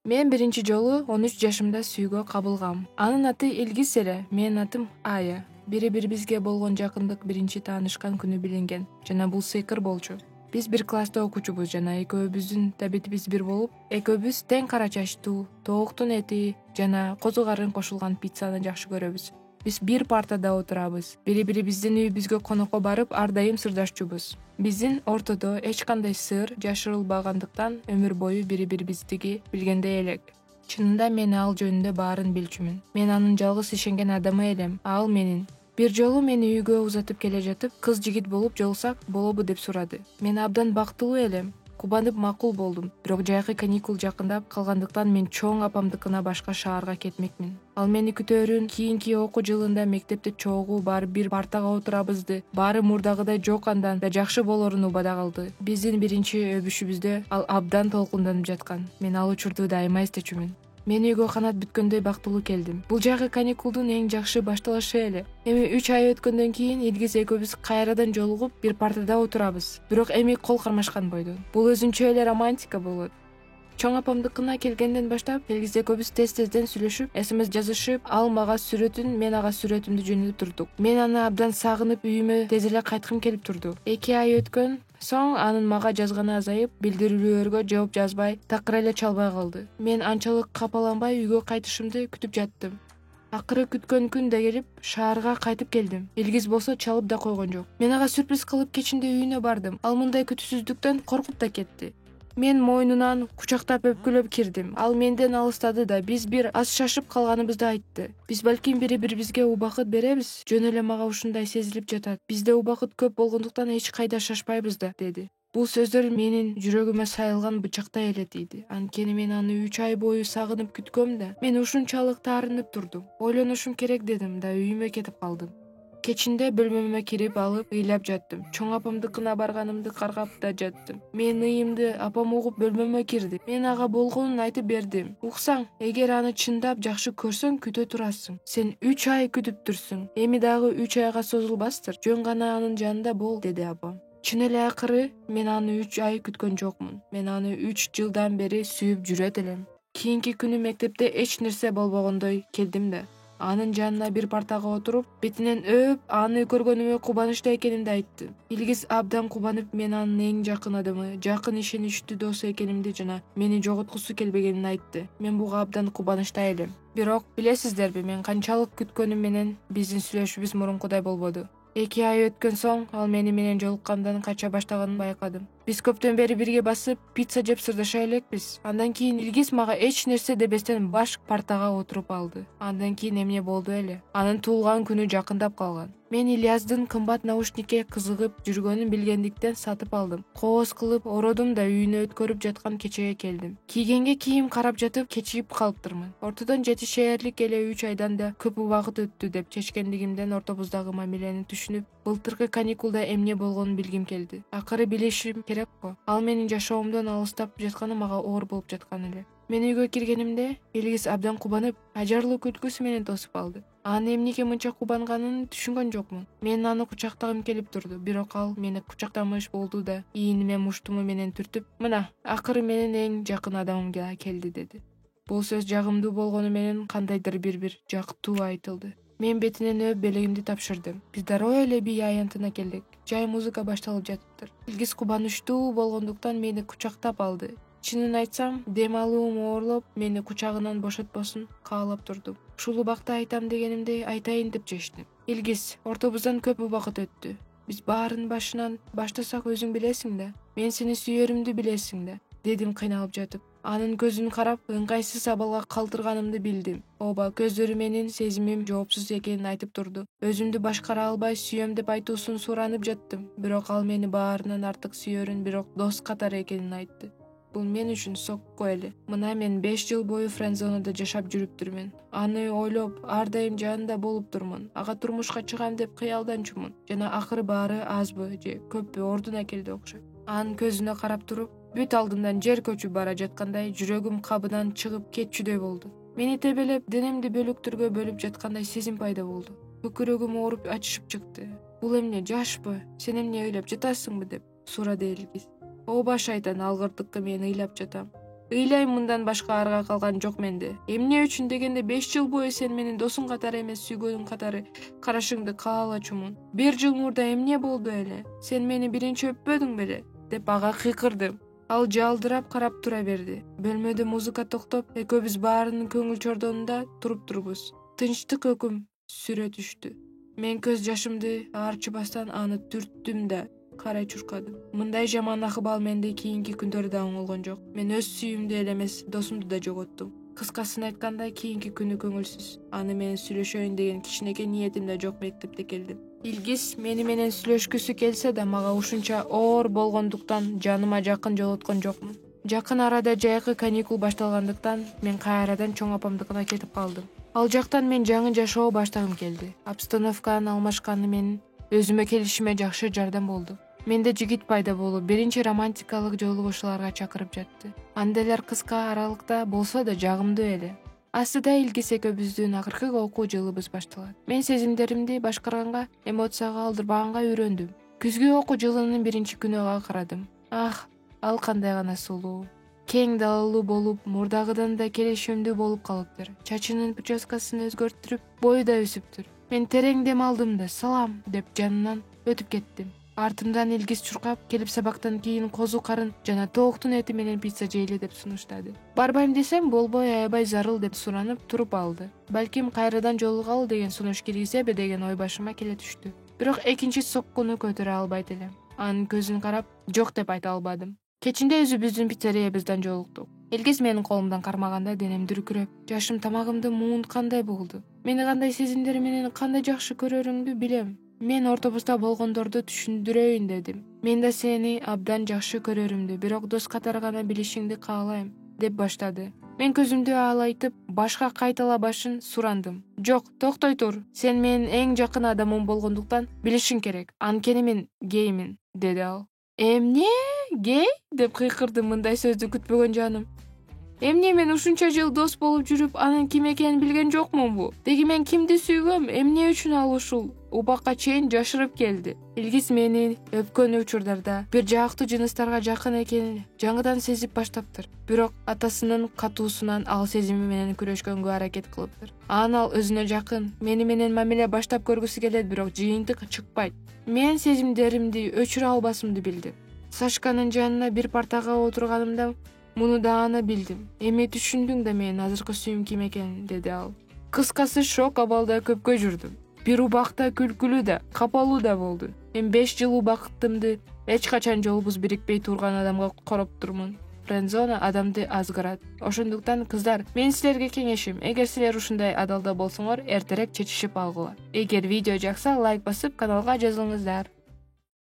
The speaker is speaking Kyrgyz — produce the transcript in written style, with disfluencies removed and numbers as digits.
Мен биринчи жолу 13 жашымда сүйгө кабылгам. Анын аты Илгиз эле, менин атым Ая. Бири-бирибизге болгон жакындык биринчи таанышкан күнү билинген жана бул сыйкыр болчу. Биз бир класста окучубуз жана экөөбүздүн табитибиз бир болуп, экөөбүз тең кара чачтуу, тооктун эти жана козу карын кошулган пиццаны жакшы көрөбүз. Биз бир партада отурабыз. Бири-бирибиздин үйүбүзгө конокко барып, ар дайым сырдашчубуз. Биздин ортодо эч кандай сыр жашырылбагандыктан өмүр бою бири-бирибиздики билгендей элек. Чынында мен ал жөнүндө баарын билчүмүн. Мен анын жалгыз ишенген адамы элем, ал менин. Бир жолу мени үйгө узатып келе жатып, кыз жигит болуп жолуксак болобу деп сурады. Мен абдан бактылуу элем. Кубанып макул болдум. Бирок жайкы каникул жакындап калгандыктан мен чоң апамдыкына башка шаарга кетмекмин. Ал мени күтөөрүн, кийинки окуу жылында мектепте чогуу барып бир партага отурабызды. Баары мурдагыдай жок, андан да жакшы болорун убада калды. Биздин биринчи өбүшүбүздө ал абдан толкунданып жаткан. Мен ал учурду дайыма эстечүмүн. Мен үйгө канат бүткөндөй бактылуу келдим. Бул жайкы каникулдун эң жакшы башталышы эле. Эми 3 ай өткөндөн кийин Илгиз экөөбүз кайрадан жолугуп бир партада отурабыз. Бирок эми кол кармашкан бойдон. Бул өзүнчө эле романтика болот. Чоң апамдыкына келгенден баштап Илгиз экөөбүз тез-тезден сүйлөшүп, СМС жазышып, ал мага сүрөтүн, мен ага сүрөтүмдү жөнөтүп турдук. Мен аны абдан сагынып, үйүмө тез эле кайткым келип турду. 2 ай өткөн соң анын мага жазганы азайып, билдирүүлөргө жооп жазбай, такыр эле чалбай калды. Мен анчалык капаланбай үйгө кайтышымды күтүп жаттым. Акыры күткөн күн да келип, шаарга кайтып келдим. Илгиз болсо чалып да койгон жок. Мен ага сюрприз кылып кечинде үйүнө бардым. Ал мындай күтүүсүздүктөн коркуп да кетти. Мен мойнунан кучактап өпкөлөп кирдим. Ал менден алыстады да биз бир аз шашып калганыбызды айтты. Биз балким бири-бирибизге убакыт беребиз. Жөн эле мага ушундай сезилип жатат. Бизде убакыт көп болгондуктан эч кайда шашпайбыз да, деди. Бул сөздөр менин жүрөгүмө сайылган бычактай эле тийди. Анткени мен аны 3 ай бою сагынып күткөм да. Мен ушунчалык таарынып турдум. Ойлонушум керек дедим да үйүмө кетип калдым. Кечинде бөлмөмө кирип алып ыйлап жаттым. Чоң апамдыкына барганымды каргап да жаттым. Мен ыйымды апам угуп бөлмөмө кирди. Мен ага болгонун айтып бердим. Уксаң, эгер аны чындап жакшы көрсөң күтө турасың. Сен 3 ай күтүп турсуң. Эми дагы 3 айга созулбастыр. Жөн гана анын жанында бол, деди апам. Чын эле акыры мен аны 3 ай күткөн жокмун. Мен аны 3 жылдан бери сүйүп жүрөт элем. Кийинки күнү мектепте эч нерсе болбогондой келдим да анын жанына бир партага отуруп, бетинен өп, аны көргөнүмө кубанычта экенимди айттым. Илгиз абдан кубанып, мен анын эң жакын адамы, жакын ишеничтүү досу экенимди жана мени жоготкусу келбегенин айтты. Мен буга абдан кубанычта элем. Бирок билесиздерби, мен канчалык күткөнүм менен биздин сүйлөшүүбүз мурункудай болбоду. 2 ай өткөн соң ал мени менен жолуккандан кача баштаганын байкадым. Биз көптөн бери бирге басып, пицца жеп сырдаша элекпиз. Андан кийин Илгиз мага эч нерсе дебестен баш партага отуруп алды. Андан кийин эмне болду эле? Анын туулган күнү жакындап калган. Мен Ильяздын кымбат наушникке кызыгып жүргөнүн билгендиктен сатып алдым. Кооз кылып ородум да үйүнө өткөрүп жаткан кечеге келдим. Кийгенге кийим карап жатып кечигип калыптырмын. Ортодон жетишээрлик эле 3 айдан да көп убакыт өттү деп чечкендигимден ортобуздагы мамилени түшүнүп, былтыркы каникулда эмне болгонун билгим келди. Акыры билишим керек го. Ал менин жашоомдон алыстап жатканы мага оор болуп жаткан эле. Мен үйгө киргенимде Илгиз абдан кубанып, ажарлуу күлкүсү менен тосуп алды. Анын эмнеге мынча кубанганын түшүнгөн жокмун. Мен аны кучактагым келип турду, бирок ал мени кучактамыш болду да ийиниме муштуму менен түртүп, "Мына, акыры менин эң жакын адамымга келди", деди. Бул сөз жагымдуу болгону менен кандайдыр бир жактуу айтылды. Мен бетинен өп белегимди тапшырдым. Биз дароо эле бий аянтына келдик. Жай музыка башталып жатыптыр. Илгиз кубанычтуу болгондуктан мени кучактап алды. Чынын айтсам, дем алуум оорлоп, мени кучагынан бошотпосун каалап турдум. Ушул убакта айтам дегенимди айтайын деп чечтим. Илгиз, ортобуздан көп убакыт өттү. Биз баарын башынан баштасак өзүң билесиң да. Мен сени сүйөрүмдү билесиң да, дедим кыйналып жатып. Анын көзүн карап, ыңгайсыз абалга калтырганымды билдим. Ооба, көздөрү менин сезимим жоопсуз экенин айтып турду. Өзүмдү башкара албай сүйөм деп айтуусун суранып жаттым. Бирок ал мени баарынан артык сүйөрүн, бирок дос катары экенин айтты. Бул мен үчүн сокко эле. Мына мен 5 жыл бою френдзонада жашап жүрүптүрмүн. Аны ойлоп, ар дайым жанында болуп турмун. Ага турмушка чыгам деп кыялданчумун. Жана акыры баары азбы же көппү ордуна келди окшойт. Анын көзүнө карап туруп, бүт алдымдан жер көчүп бара жаткандай жүрөгүм кабынан чыгып кетчүдөй болду. Мени тебелеп, денемди бөлүктөргө бөлүп жаткандай сезим пайда болду. Көкүрөгүм ооруп ачышып чыкты. Бул эмне, жашпы? Сен эмне ыйлап жатасыңбы деп сурады Илгиз. Ооба шайтан, алгырдыкы мен ыйлап жатам. ыйлайм, мындан башка арга калган жок менде. Эмне үчүн дегенде 5 жыл бою сен менин досуң катары эмес, сүйгөнүм катары карашыңды каалачумун. 1 жыл мурда эмне болду эле? Сен мени биринчи өппөдүң беле? Деп ага кыйкырдым. Ал жалдырап карап тура берди. Бөлмөдө музыка токтоп, экөөбүз баарынын көңүл чордонунда туруп турбуз. Тынчтык өкүм сүрө түштү. Мен көз жашымды арчыбастан аны түрттүм да карай чуркадым. Мындай жаман акыбал менде кийинки күндөрү да оңолгон жок. Мен өз сүйүүмдү эле эмес, досумду да жоготтум. Кыскасын айтканда, кийинки күнү көңүлсүз. Аны менен сүйлөшөйүн деген кичинекей ниетим да жок мектепте келдим. Илгиз мени менен сүйлөшкүсү келсе да, мага ушунча оор болгондуктан жаныма жакын жолоткон жокмун. Жакын арада жайкы каникул башталгандыктан мен кайрадан чоң апамдыкына кетип калдым. Ал жактан мен жаңы жашоо баштагым келди. Обстановканын алмашканы менин өзүмө келишиме жакшы жардам болду. Менде жигит пайда болуп, биринчи романтикалык жолугушууларга чакырып жатты. Анделер кыска аралыкта болсо да жагымдуу эле. Астыда Илгиз экөөбүздүн акыркы окуу жылыбыз башталат. Мен сезимдеримди башкарганга, эмоцияга алдырбаганга үйрөндүм. Күзгү окуу жылынын биринчи күнү ага карадым. Ал кандай гана сулуу. Кең далалуу болуп, мурдагыдан да келишимдүү болуп калыптыр. Чачынын прическасын өзгөртүрүп, бою да өсүптүр. Мен терең дем алдым да «салам» деп жанынан өтүп кеттим. Артымдан Илгиз чуркап келип, сабактан кийин козу карын жана тооктун эти менен пицца жейли деп сунуштады. Барбайм десем, болбой аябай зарыл деп суранып туруп алды. Балким кайрадан жолугалы деген сунуш киргизеби деген ой башыма келе түштү. Бирок экинчи соккуну көтөрө албайт элем. Анын көзүн карап жок деп айта албадым. Кечинде өзүбүздүн пиццериябыздан жолуктук. Илгиз менин колумдан кармаганда денем дүркүрөп, жашым тамагымды муунткандай болду. Мени кандай сезимдер менен кандай жакшы көрөрүңдү билем. Мен ортобузда болгондорду түшүндүрөйүн дедим. Мен да сени абдан жакшы көрөрүмдү, бирок дос катары гана билишиңди каалайм, деп баштады. Мен көзүмдү алайтып, башка кайталабашын сурандым. Жок, токтой тур. Сен менин эң жакын адамым болгондуктан билишиң керек. Анткени мен геймин, деди ал. Эмне? Гей? Деп кыйкырдым, мындай сөздү күтпөгөн жаным. Эмне, мен ушунча жыл дос болуп жүрүп, анын ким экенин билген жокмунбу? Деги мен кимди сүйгөм? Эмне үчүн ал ушул убакка чейин жашырып келди? Илгиз мени өпкөн учурдарда бир жаактуу жыныстарга жакын экенин жаңыдан сезип баштаптыр. Бирок атасынын катуусунан ал сезими менен күрөшкөнгө аракет кылыптыр. Ал өзүнө жакын, мени менен мамиле баштап көргүсү келет, бирок жыйынтык чыкпайт. Мен сезимдеримди өчүрө албасымды билдим. Сашканын жанына бир партага отурганымда муну даана билдим. Эми түшүндүң да менин азыркы сүйүүм ким экенин, деди ал. Кыскасы, шок абалда көпкө жүрдүм. Бир убакта күлкүлүү да, капалуу да болду. Мен 5 жыл убактымды эч качан жолубуз бирикпей турган адамга короптурмун. Френдзона адамды азгырат. Ошондуктан кыздар, мен силерге кеңешим, эгер силер ушундай адалда болсоңор, эртерээк чечишип алгыла. Эгер видео жакса, лайк басып, каналга жазылыңыздар.